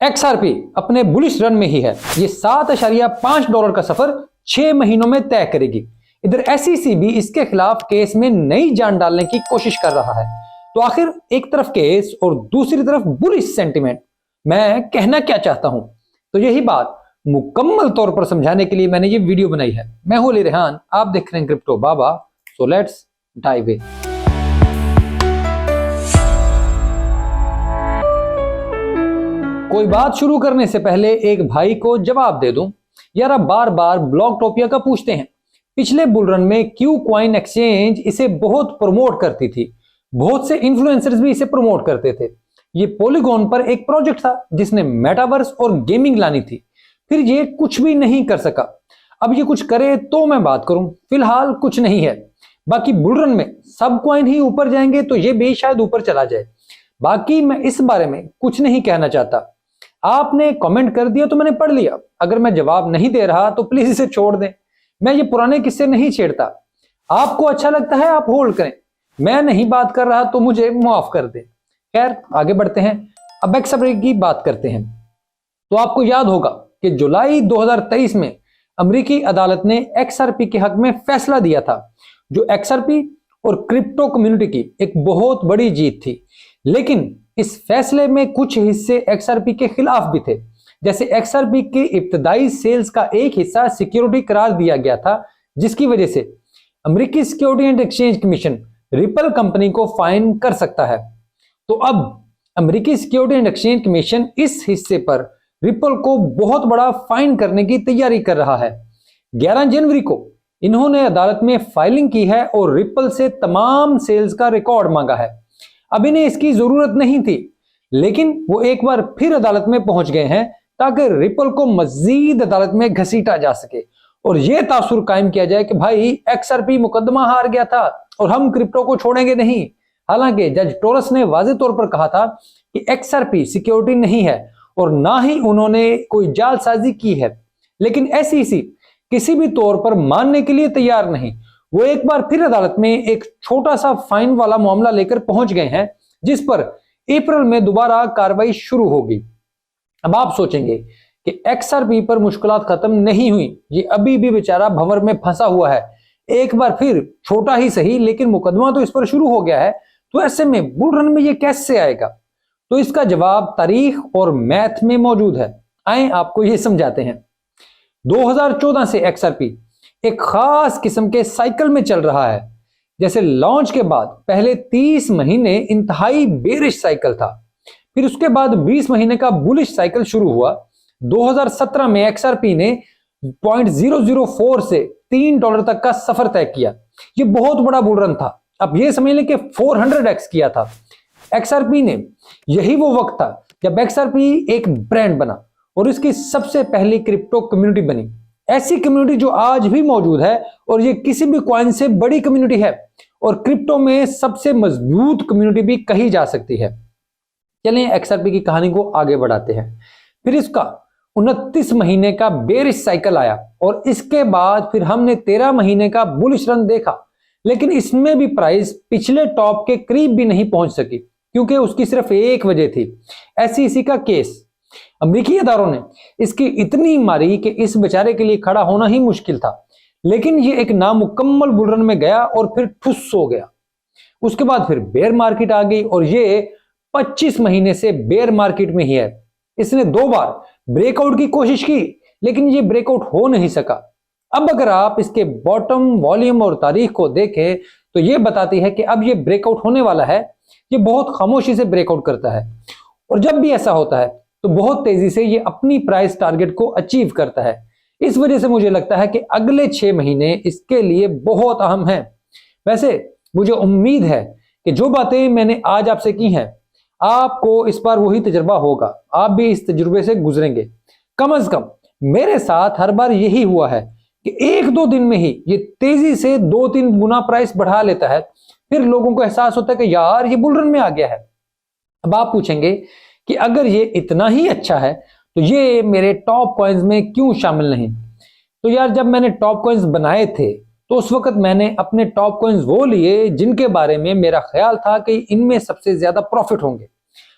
XRP अपने bullish run में ही है। ये $7.5 का सफर 6 महीनों में तय करेगी। इधर SEC भी इसके खिलाफ केस में नई जान डालने की कोशिश कर रहा है। तो आखिर एक तरफ केस और दूसरी तरफ बुलिश सेंटिमेंट, मैं कहना क्या चाहता हूं, तो यही बात मुकम्मल तौर पर समझाने के लिए मैंने ये वीडियो बनाई है। मैं हूं अली रेहान, आप देख रहे हैं crypto Baba. So let's dive in. कोई बात शुरू करने से पहले एक भाई को जवाब दे दूं, यार आप बार बार ब्लॉकटोपिया का पूछते हैं। पिछले बुल रन में क्यू कॉइन एक्सचेंज इसे बहुत प्रमोट करती थी, बहुत से इन्फ्लुएंसर्स भी इसे प्रमोट करते थे। ये पॉलीगॉन पर एक प्रोजेक्ट था जिसने मेटावर्स और गेमिंग लानी थी, फिर ये कुछ भी नहीं कर सका। अब ये कुछ करे तो मैं बात करूं, फिलहाल कुछ नहीं है। बाकी बुल रन में सब कॉइन ही ऊपर जाएंगे तो ये भी शायद ऊपर चला जाए। बाकी मैं इस बारे में कुछ नहीं कहना चाहता। आपने कमेंट कर दिया तो मैंने पढ़ लिया। अगर मैं जवाब नहीं दे रहा तो प्लीज इसे छोड़ दें। मैं ये पुराने किस्से नहीं छेड़ता। आपको अच्छा लगता है आप होल्ड करें, मैं नहीं बात कर रहा तो मुझे माफ कर दें। खैर आगे बढ़ते हैं, अब XRP की बात करते हैं। तो आपको याद होगा कि जुलाई 2023 में अमेरिकी अदालत ने XRP के हक में फैसला दिया था, जो XRP और क्रिप्टो कम्युनिटी की एक बहुत बड़ी जीत थी। लेकिन इस फैसले में कुछ हिस्से XRP के खिलाफ भी थे। जैसे XRP के इब्तदाई सेल्स का एक हिस्सा सिक्योरिटी करार दिया गया था, जिसकी वजह से अमेरिकी security and exchange commission ripple company को फाइन कर सकता है। तो अब अमेरिकी सिक्योरिटी एंड एक्सचेंज कमीशन इस हिस्से पर रिपल को बहुत बड़ा फाइन करने की तैयारी कर रहा है। 11 जनवरी को इन्होंने अदालत में फाइलिंग की है और रिपल से तमाम सेल्स का रिकॉर्ड मांगा है। अब इन्हें इसकी जरूरत नहीं थी, लेकिन वो एक बार फिर अदालत में पहुंच गए हैं ताकि रिपल को मजीद अदालत में घसीटा जा सके और यह तासुर कायम किया जाए कि भाई XRP मुकदमा हार गया था और हम क्रिप्टो को छोड़ेंगे नहीं। हालांकि जज टोरस ने वाज़ेह तौर पर कहा था कि XRP सिक्योरिटी नहीं है और ना ही उन्होंने कोई जालसाजी की है, लेकिन SEC किसी भी तौर पर मानने के लिए तैयार नहीं। वो एक बार फिर अदालत में एक छोटा सा फाइन वाला मामला लेकर पहुंच गए हैं, जिस पर अप्रैल में दोबारा कार्रवाई शुरू होगी। अब आप सोचेंगे कि XRP पर मुश्किलात खत्म नहीं हुई, ये अभी भी बेचारा भंवर में फंसा हुआ है। एक बार फिर छोटा ही सही, लेकिन मुकदमा तो इस पर शुरू हो गया है। तो ऐसे में बुल रन में ये कैसे आएगा? तो इसका जवाब तारीख और मैथ में मौजूद है। आए आपको ये समझाते हैं। 2014 से XRP एक खास किस्म के साइकिल में चल रहा है। जैसे लॉन्च के बाद पहले 30 महीने इंतहाई बेरिश साइकिल था, फिर उसके बाद 20 महीने का बुलिश साइकिल शुरू हुआ। 2017 में XRP ने 0.004 से $3 तक का सफर तय किया। ये बहुत बड़ा बुल रन था। अब ये समझ लें कि 400x किया था XRP ने। यही वो वक्त था जब XRP एक ब्रांड बना और इसकी सबसे पहली क्रिप्टो कम्युनिटी बनी। ऐसी कम्युनिटी जो आज भी मौजूद है और ये किसी भी कॉइन से बड़ी कम्युनिटी है और क्रिप्टो में सबसे मजबूत कम्युनिटी भी कही जा सकती है। चलें XRP की कहानी को आगे बढ़ाते हैं। फिर इसका 29 महीने का बेरिश साइकिल आया और इसके बाद फिर हमने 13 महीने का बुलिश रन देखा, लेकिन इसमें भी प्राइस पिछले टॉप के करीब भी नहीं पहुंच सकी, क्योंकि उसकी सिर्फ एक वजह थी, SEC का केस। अमेरिकी अदारों ने इसकी इतनी मारी कि इस बेचारे के लिए खड़ा होना ही मुश्किल था। लेकिन ये एक नामुकम्मल बुल रन में गया और फिर ठुस हो गया। उसके बाद फिर बेयर मार्केट आ गई और ये 25 महीने से बेयर मार्केट में ही है। इसने 2 बार ब्रेकआउट की कोशिश की, लेकिन ये ब्रेकआउट हो नहीं सका। अब अगर आप इसके बॉटम, वॉल्यूम और तारीख को देखें तो ये बताती है कि अब ये ब्रेकआउट होने वाला है। ये बहुत खामोशी से ब्रेकआउट करता है और जब भी ऐसा होता है तो बहुत तेजी से ये अपनी प्राइस टारगेट को अचीव करता है। इस वजह से मुझे लगता है कि अगले 6 महीने इसके लिए बहुत अहम हैं। वैसे मुझे उम्मीद है कि जो बातें मैंने आज आपसे की हैं, आपको इस बार वही तजुर्बा होगा, आप भी इस तजुर्बे से गुजरेंगे। कम से कम मेरे साथ हर बार यही हुआ है कि 1-2 दिन में ही ये तेजी से 2-3 गुना प्राइस बढ़ा लेता है। फिर लोगों को एहसास होता है कि यार ये बुल रन में आ गया है। अब आप पूछेंगे कि अगर ये इतना ही अच्छा है तो ये मेरे टॉप कॉइन्स में क्यों शामिल नहीं? तो यार जब मैंने टॉप कॉइन्स बनाए थे तो उस वक्त मैंने अपने टॉप कॉइन्स वो लिए जिनके बारे में मेरा ख्याल था कि इनमें सबसे ज्यादा प्रॉफिट होंगे।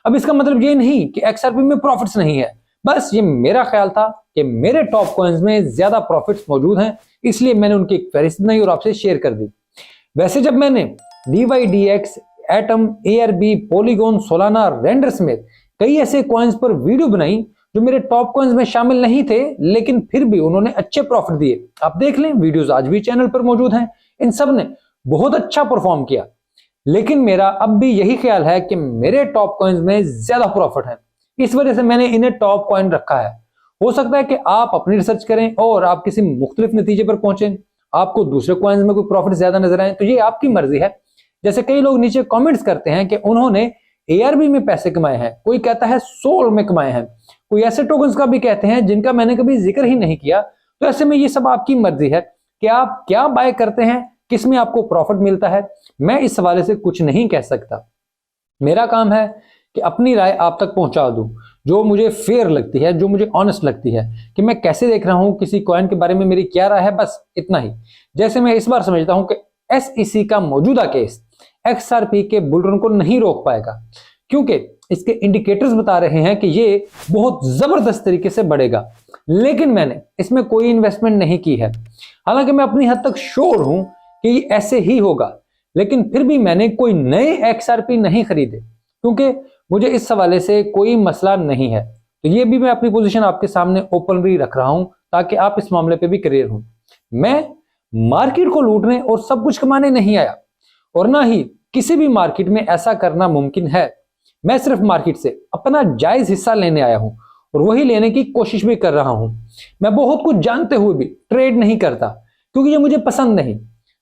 अब इसका मतलब ये नहीं कि XRP में प्रॉफिट्स नहीं है, बस ये मेरा ख्याल था कि मेरे टॉप कॉइन्स में ज्यादा प्रॉफिट्स मौजूद हैं, इसलिए मैंने उनकी एक फहरिस्त बनाई और आपसे शेयर कर दी। वैसे जब मैंने DYDX, atom, ARB, polygon, Solana, render समेत कई ऐसे कॉइन्स पर वीडियो बनाई जो मेरे टॉप कॉइन्स में शामिल नहीं थे, लेकिन फिर भी उन्होंने अच्छे प्रॉफिट दिए। आप देख लें, वीडियोस आज भी चैनल पर मौजूद हैं, इन सब ने बहुत अच्छा परफॉर्म किया। लेकिन मेरा अब भी यही ख्याल है कि मेरे टॉप कॉइन्स में ज्यादा प्रॉफिट है, इस वजह से मैंने इन्हें टॉप कॉइन रखा है। हो सकता है कि आप अपनी रिसर्च करें और आप किसी मुख्तलिफ नतीजे पर पहुंचे, आपको दूसरे कॉइन्स में कोई प्रॉफिट ज्यादा नजर आए, तो ये आपकी मर्जी है। जैसे कई लोग नीचे कमेंट्स करते हैं कि उन्होंने ARB में पैसे कमाए हैं, कोई कहता है सोल में कमाए हैं, कोई ऐसे टोकन्स का भी कहते हैं जिनका मैंने कभी जिक्र ही नहीं किया। तो ऐसे में ये सब आपकी मर्जी है कि आप क्या बाय करते हैं, किस में आपको प्रॉफिट मिलता है। मैं इस हवाले से कुछ नहीं कह सकता। मेरा काम है कि अपनी राय आप तक पहुंचा दूं, जो मुझे फेयर लगती है, जो मुझे ऑनेस्ट लगती है, कि मैं कैसे देख रहा हूं, किसी कॉइन के बारे में मेरी क्या राय है, बस इतना ही। जैसे मैं इस बार समझता हूं कि SEC का मौजूदा केस XRP के बुल रन को नहीं रोक पाएगा, क्योंकि इसके इंडिकेटर्स बता रहे हैं कि ये बहुत जबरदस्त तरीके से बढ़ेगा। लेकिन मैंने इसमें कोई इन्वेस्टमेंट नहीं की है, हालांकि मैं अपनी हद तक श्योर हूं कि ये ऐसे ही होगा, लेकिन फिर भी मैंने कोई नए XRP नहीं खरीदे, क्योंकि मुझे इस हवाले से कोई मसला नहीं है। तो ये भी मैं अपनी पोजीशन आपके सामने ओपनली रख रहा हूं, ताकि आप इस मामले पे भी क्लियर हो। मैं मार्केट को लूटने और सब कुछ कमाने नहीं आया, और ना ही किसी भी मार्केट में ऐसा करना मुमकिन है। मैं सिर्फ मार्केट से अपना जायज हिस्सा लेने आया हूं, और वही लेने की कोशिश भी कर रहा हूं। मैं बहुत कुछ जानते हुए भी ट्रेड नहीं करता, क्योंकि ये मुझे पसंद नहीं।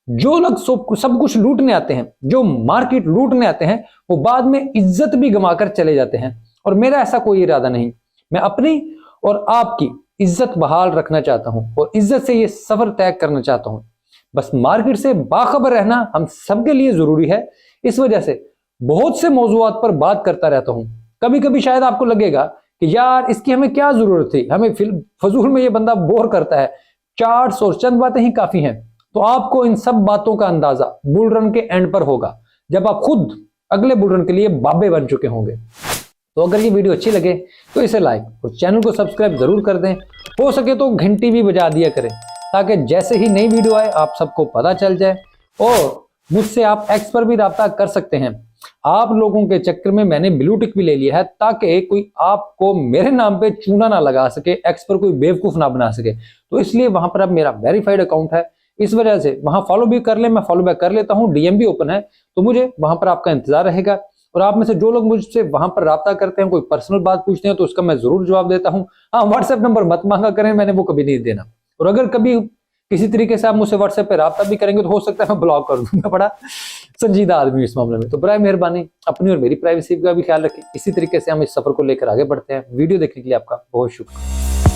जो लोग सब कुछ लूटने आते हैं, जो मार्केट लूटने आते हैं, वो बाद में इज्जत भी गंवाकर चले जाते हैं, और मेरा ऐसा कोई इरादा नहीं। मैं अपनी और आपकी इज्जत बहाल रखना चाहता हूं, और इज्जत से ये सफर तय करना चाहता हूं। बस मार्केट से बाखबर रहना हम सबके लिए जरूरी है। इस वजह से बहुत से मौजूआत पर बात करता रहता हूं। कभी कभी शायद आपको लगेगा कि यार इसकी हमें क्या जरूरत थी, हमें फजूल में ये बंदा बोर करता है, चार्ट्स और चंद बातें ही काफी हैं। तो आपको इन सब बातों का अंदाजा बुल रन के एंड पर होगा, जब आप खुद अगले बुल रन के लिए बाबे बन चुके होंगे। तो अगर ये वीडियो अच्छी लगे तो इसे लाइक और चैनल को सब्सक्राइब जरूर कर दें। हो सके तो घंटी भी बजा दिया करें, ताकि जैसे ही नई वीडियो आए आप सबको पता चल जाए। और मुझसे आप एक्स पर भी राब्ता कर सकते हैं। आप लोगों के चक्कर में मैंने ब्लू टिक भी ले लिया है, ताकि कोई आपको मेरे नाम पे चूना ना लगा सके, एक्स पर कोई बेवकूफ ना बना सके। तो इसलिए वहां पर अब मेरा वेरीफाइड अकाउंट है, इस वजह से वहां फॉलो भी कर ले, मैं फॉलो बैक कर लेता हूं। DM भी ओपन है, तो मुझे वहां पर आपका इंतजार रहेगा। और आप में से जो लोग मुझसे वहां पर राब्ता करते हैं, कोई पर्सनल बात पूछते हैं, तो उसका मैं जरूर जवाब देता हूं। हाँ, व्हाट्सएप नंबर मत मांगा करें, मैंने वो कभी नहीं देना। और अगर कभी किसी तरीके से आप मुझसे व्हाट्सएप पे राब्ता भी करेंगे, तो हो सकता है मैं ब्लॉक कर दूंगा। बड़ा संजीदा आदमी इस मामले में। तो बराए मेहरबानी अपनी और मेरी प्राइवेसी का भी ख्याल रखें। इसी तरीके से हम इस सफर को लेकर आगे बढ़ते हैं। वीडियो देखने के लिए आपका बहुत शुक्रिया।